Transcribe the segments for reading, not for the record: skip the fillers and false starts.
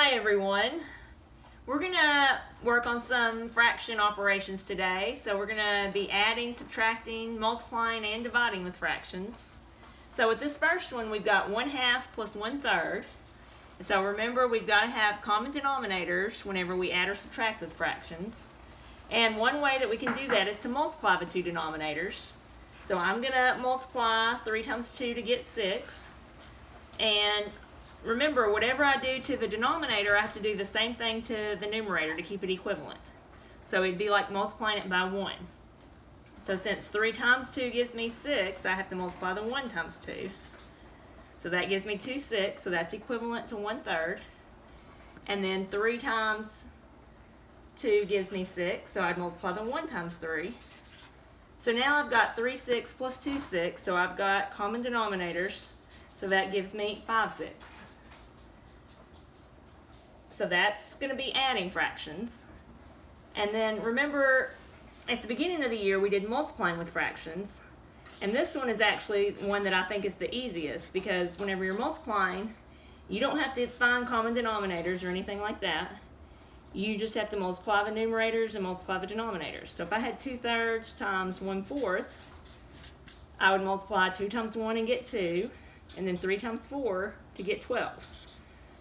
Hi everyone. We're going to work on some fraction operations today. So we're going to be adding, subtracting, multiplying, and dividing with fractions. So with this first one, we've got 1/2 plus 1/3. So remember, we've got to have common denominators whenever we add or subtract with fractions. And one way that we can do that is to multiply the two denominators. So I'm going to multiply 3 times 2 to get 6. And remember, whatever I do to the denominator, I have to do the same thing to the numerator to keep it equivalent. So it'd be like multiplying it by 1. So since 3 times 2 gives me 6, I have to multiply the 1 times 2. So that gives me 2 6, so that's equivalent to 1/3. And then 3 times 2 gives me 6, so I'd multiply the 1 times 3. So now I've got 3 6 plus 2 6, so I've got common denominators, so that gives me 5 6. So that's going to be adding fractions. And then remember, at the beginning of the year we did multiplying with fractions. And this one is actually one that I think is the easiest, because whenever you're multiplying, you don't have to find common denominators or anything like that. You just have to multiply the numerators and multiply the denominators. So if I had 2/3 times 1/4, I would multiply 2 times 1 and get 2, and then 3 times 4 to get 12.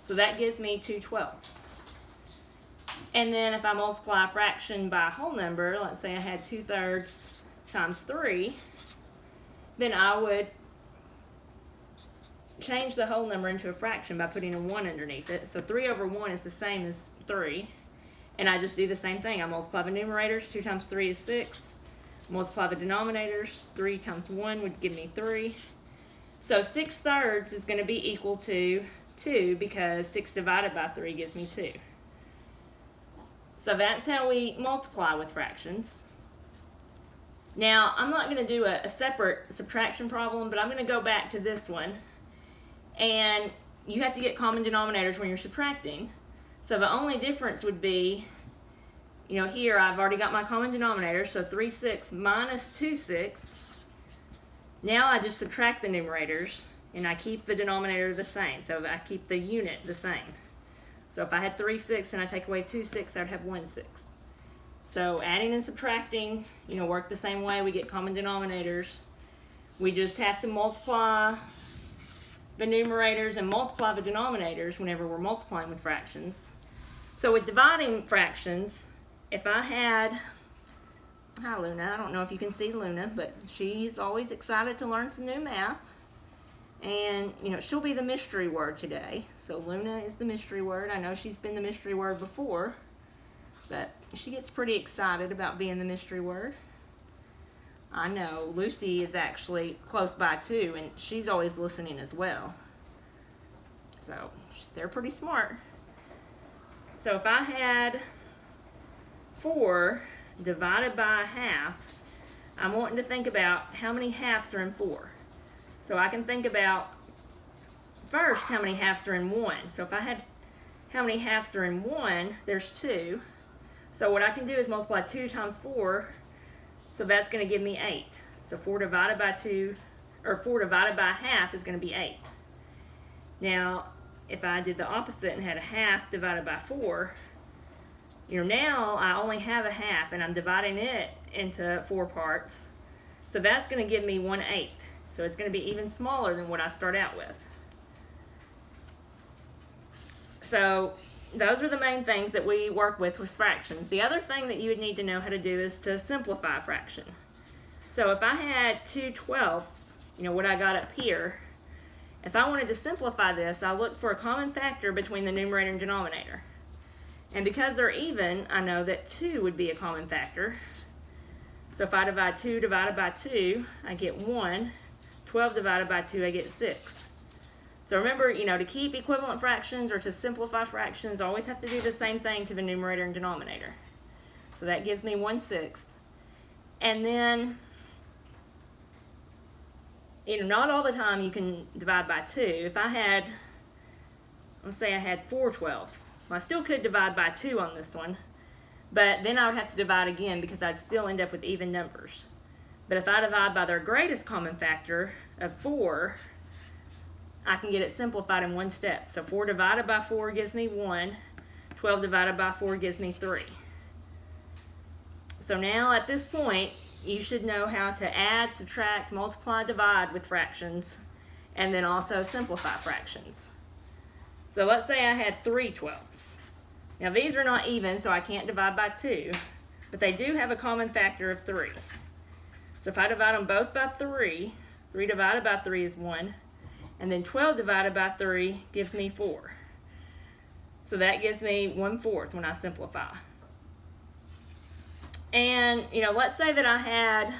So that gives me 2/12. And then if I multiply a fraction by a whole number, let's say I had 2/3 times 3, then I would change the whole number into a fraction by putting a 1 underneath it. So 3 over 1 is the same as 3. And I just do the same thing. I multiply the numerators. 2 times 3 is 6. Multiply the denominators. 3 times 1 would give me 3. So 6/3 is going to be equal to 2, because 6 divided by 3 gives me 2. So that's how we multiply with fractions. Now, I'm not going to do a separate subtraction problem, but I'm going to go back to this one. And you have to get common denominators when you're subtracting. So the only difference would be, here I've already got my common denominator, so 3 6 minus 2 6. Now I just subtract the numerators, and I keep the denominator the same. So I keep the unit the same. So if I had 3 6 and I take away 2 6, I would have 1 6. So adding and subtracting, work the same way. We get common denominators. We just have to multiply the numerators and multiply the denominators whenever we're multiplying with fractions. So with dividing fractions, if I had, hi Luna, I don't know if you can see Luna, but she's always excited to learn some new math. And, she'll be the mystery word today. So Luna is the mystery word. I know she's been the mystery word before, but she gets pretty excited about being the mystery word. I know Lucy is actually close by too, and she's always listening as well. So they're pretty smart. So if I had 4 divided by 1/2, I'm wanting to think about how many halves are in 4. So I can think about first how many halves are in 1. So if I had how many halves are in 1, there's 2. So what I can do is multiply 2 times 4, so that's going to give me 8. So 4 divided by 2, or 4 divided by 1/2 is going to be 8. Now, if I did the opposite and had a 1/2 divided by 4, now I only have a 1/2, and I'm dividing it into 4 parts. So that's going to give me 1/8. So it's going to be even smaller than what I start out with. So those are the main things that we work with fractions. The other thing that you would need to know how to do is to simplify a fraction. So if I had 2/12, what I got up here, if I wanted to simplify this, I look for a common factor between the numerator and denominator. And because they're even, I know that 2 would be a common factor. So if I divide 2 divided by 2, I get 1. 12 divided by 2, I get 6. So remember, to keep equivalent fractions or to simplify fractions, always have to do the same thing to the numerator and denominator. So that gives me 1/6. And then, not all the time you can divide by 2. If I had, let's say I had 4/12, well, I still could divide by 2 on this one, but then I would have to divide again because I'd still end up with even numbers. But if I divide by their greatest common factor of 4, I can get it simplified in one step. So 4 divided by 4 gives me 1. 12 divided by 4 gives me 3. So now at this point, you should know how to add, subtract, multiply, divide with fractions, and then also simplify fractions. So let's say I had 3 twelfths. Now these are not even, so I can't divide by 2, but they do have a common factor of 3. So if I divide them both by 3, 3 divided by 3 is 1, and then 12 divided by 3 gives me 4. So that gives me 1/4 when I simplify. And, let's say that I had,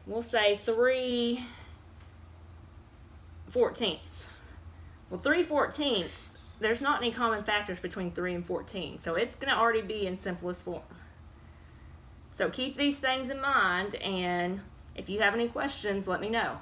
we'll say 3/14. Well, 3/14, there's not any common factors between 3 and 14, so it's going to already be in simplest form. So keep these things in mind, and if you have any questions, let me know.